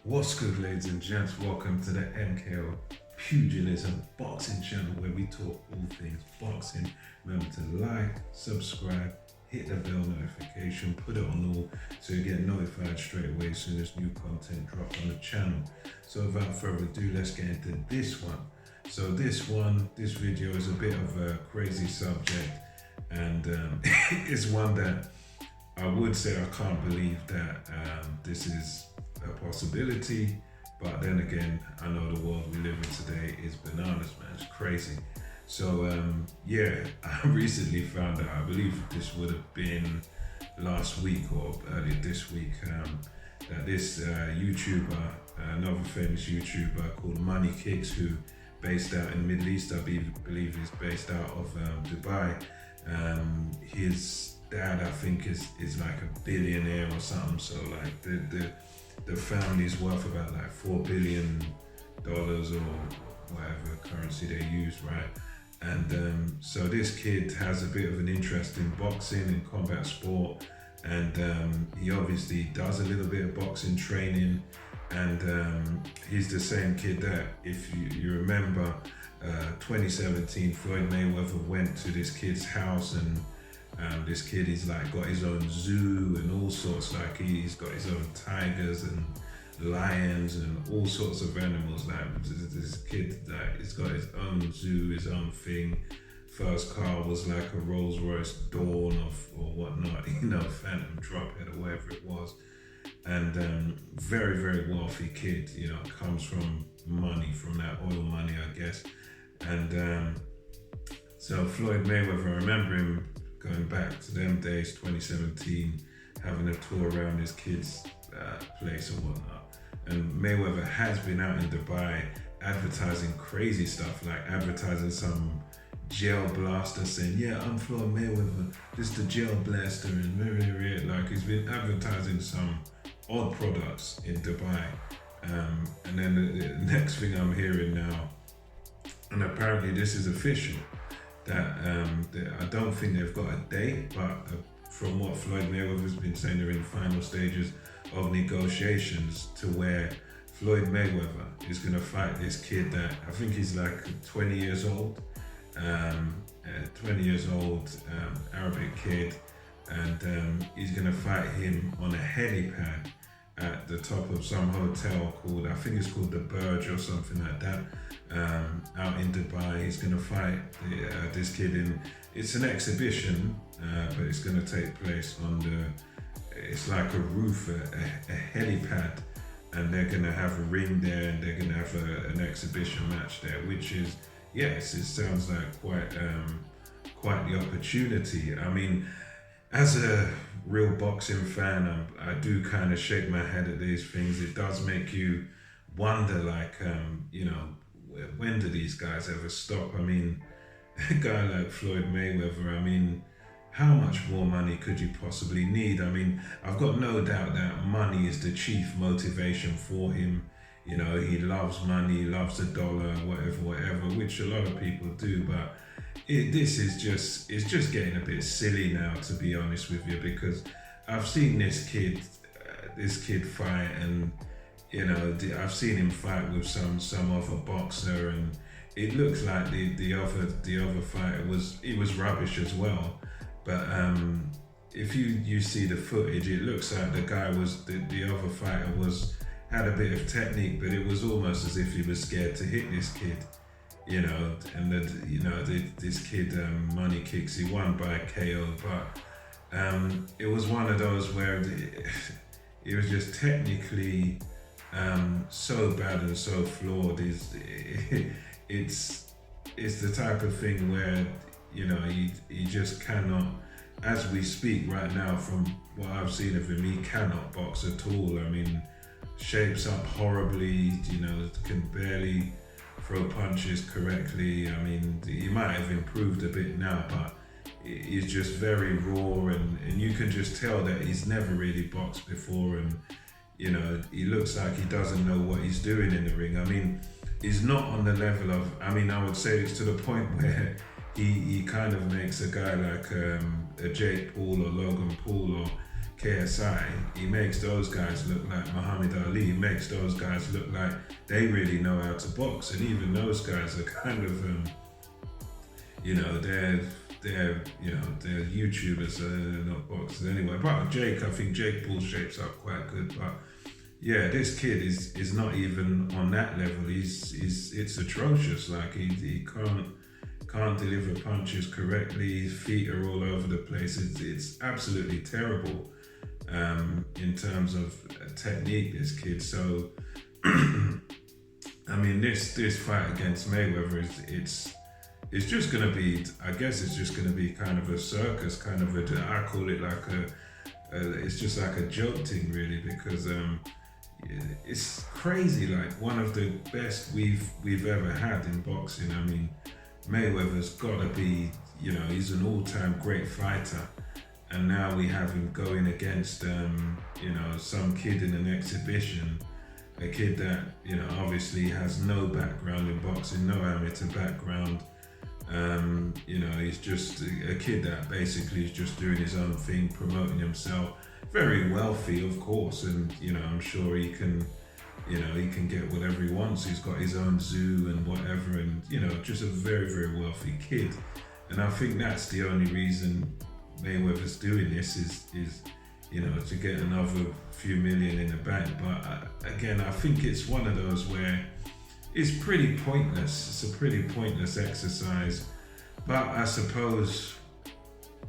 What's good, ladies and gents? Welcome to the MKO Pugilism Boxing channel where we talk all things boxing. Remember to like, subscribe, hit the bell notification, put it on all so you get notified straight away as soon as new content drops on the channel. So without further ado, let's get into this one. So this video is a bit of a crazy subject, and it's one that I would say I can't believe that this is a possibility, but then again, I know the world we live in today is bananas, man. It's crazy. So yeah, I recently found out, I believe this would have been last week or earlier this week, that this YouTuber, another famous YouTuber called Money Kicks, who based out in the Middle East, I believe he's based out of Dubai. His dad, I think, is like a billionaire or something. So like the family's worth about like $4 billion or whatever currency they use, right? And so this kid has a bit of an interest in boxing and combat sport, and he obviously does a little bit of boxing training. And he's the same kid that, if you remember, 2017, Floyd Mayweather went to this kid's house, and this kid is like got his own zoo and all sorts. Like he's got his own tigers and lions and all sorts of animals. Like this kid that he's got his own zoo, his own thing. First car was like a Rolls Royce Dawn or whatnot, Phantom Drophead or whatever it was. And very, very wealthy kid, comes from money, from that oil money, I guess. And so Floyd Mayweather, I remember him going back to them days, 2017, having a tour around his kid's place and whatnot. And Mayweather has been out in Dubai advertising crazy stuff, like advertising some gel blaster, saying, yeah, I'm Floyd Mayweather, this is the gel blaster, and like he's been advertising some odd products in Dubai. And then the next thing I'm hearing now, and apparently this is official, that I don't think they've got a date, but from what Floyd Mayweather's been saying, they're in the final stages of negotiations to where Floyd Mayweather is going to fight this kid that I think he's like 20 years old, Arabic kid, and he's going to fight him on a helipad at the top of some hotel called, I think it's called the Burj or something like that, out in Dubai. He's going to fight this kid in, it's an exhibition, but it's going to take place on it's like a roof, a helipad, and they're going to have a ring there, and they're going to have an exhibition match there, which is, yes, it sounds like quite the opportunity. I mean, as a real boxing fan, I do kind of shake my head at these things. It does make you wonder, like, when do these guys ever stop? I mean, a guy like Floyd Mayweather, I mean, how much more money could you possibly need? I mean, I've got no doubt that money is the chief motivation for him. He loves money, loves the dollar, whatever, which a lot of people do, but it's just getting a bit silly now, to be honest with you, because I've seen this kid fight, and I've seen him fight with some other boxer, and it looks like the other fighter was rubbish as well. But if you see the footage, it looks like the guy the other fighter had a bit of technique, but it was almost as if he was scared to hit this kid. And this kid, Money Kicks, he won by KO, but it was one of those where it was just technically so bad and so flawed. It's the type of thing where he just cannot, as we speak right now, from what I've seen of him, he cannot box at all. I mean, shapes up horribly, can barely throw punches correctly. I mean, he might have improved a bit now, but he's just very raw, and you can just tell that he's never really boxed before, and he looks like he doesn't know what he's doing in the ring. I mean, he's not on the level of, I would say it's to the point where he kind of makes a guy like a Jake Paul or Logan Paul, or KSI, he makes those guys look like Muhammad Ali. He makes those guys look like they really know how to box, and even those guys are kind of, they're YouTubers, they're not boxers anyway. But Jake, I think Jake Paul shapes up quite good, but yeah, this kid is not even on that level. It's atrocious. Like he can't deliver punches correctly. His feet are all over the place. It's absolutely terrible in terms of technique. This kid. So I mean, this fight against Mayweather it's just gonna be. I guess it's just gonna be kind of a circus, kind of I call it like it's just like a joke thing, really, because it's crazy. Like one of the best we've ever had in boxing. I mean, Mayweather's got to be, he's an all-time great fighter, and now we have him going against some kid in an exhibition, a kid that obviously has no background in boxing, no amateur background. He's just a kid that basically is just doing his own thing, promoting himself. Very wealthy, of course, and I'm sure he can get whatever he wants. He's got his own zoo and whatever, and just a very, very wealthy kid. And I think that's the only reason Mayweather's doing this is to get another few million in the bank. But again, I think it's one of those where it's pretty pointless. It's a pretty pointless exercise. But I suppose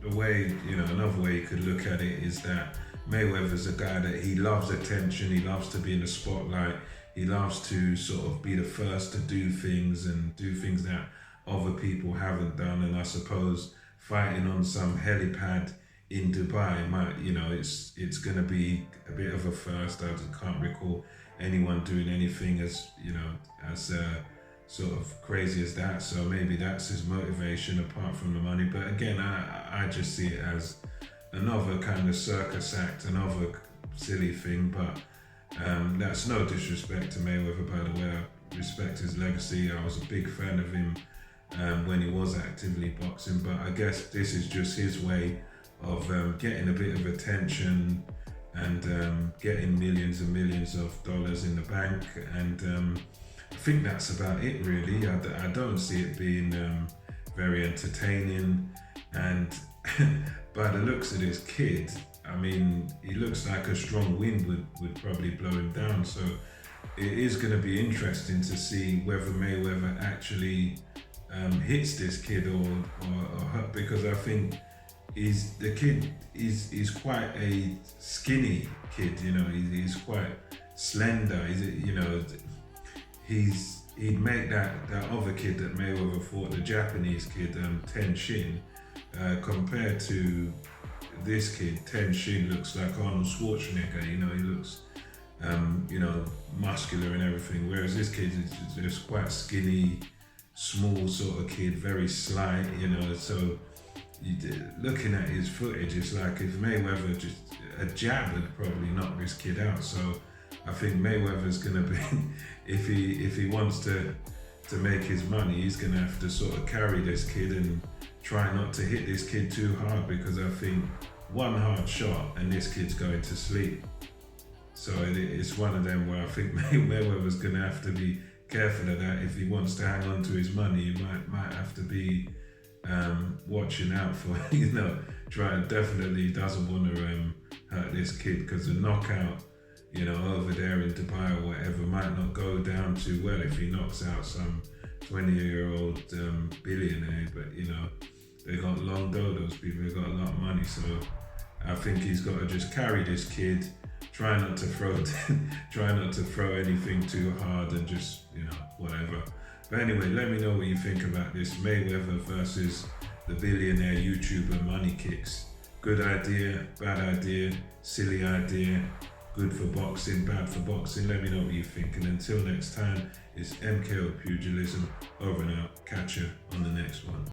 the way, another way you could look at it is that Mayweather's a guy that he loves attention, he loves to be in the spotlight, he loves to sort of be the first to do things and do things that other people haven't done. And I suppose fighting on some helipad in Dubai might, it's going to be a bit of a first. I can't recall anyone doing anything as sort of crazy as that. So maybe that's his motivation apart from the money. But again, I just see it as another kind of circus act, another silly thing. But that's no disrespect to Mayweather, by the way. I respect his legacy. I was a big fan of him when he was actively boxing. But I guess this is just his way of getting a bit of attention and getting millions and millions of dollars in the bank. And I think that's about it, really. I don't see it being very entertaining. And by the looks of this kid, I mean, he looks like a strong wind would probably blow him down. So it is going to be interesting to see whether Mayweather actually hits this kid or because I think the kid is quite a skinny kid. He's quite slender. He'd make that other kid that Mayweather fought, the Japanese kid, Ten Shin, compared to this kid. Ten Shin looks like Arnold Schwarzenegger. He looks muscular and everything, whereas this kid is just quite skinny, small sort of kid, very slight. So looking at his footage, it's like if Mayweather just a jab would probably knock this kid out. So I think Mayweather's gonna be, if he wants to make his money, he's gonna have to sort of carry this kid and try not to hit this kid too hard, because I think one hard shot and this kid's going to sleep. So it's one of them where I think Mayweather's gonna have to be careful of that. If he wants to hang on to his money, he might have to be watching out for, definitely doesn't want to hurt this kid, because the knockout, over there in Dubai or whatever might not go down too well if he knocks out some 20-year-old billionaire. But they got long dough, those people. They got a lot of money. So I think he's got to just carry this kid, try not to throw anything too hard, and just whatever. But anyway, let me know what you think about this Mayweather versus the billionaire YouTuber Money Kicks. Good idea, bad idea, silly idea, good for boxing, bad for boxing. Let me know what you think. And until next time, it's MKO Pugilism, over and out. Catch you on the next one.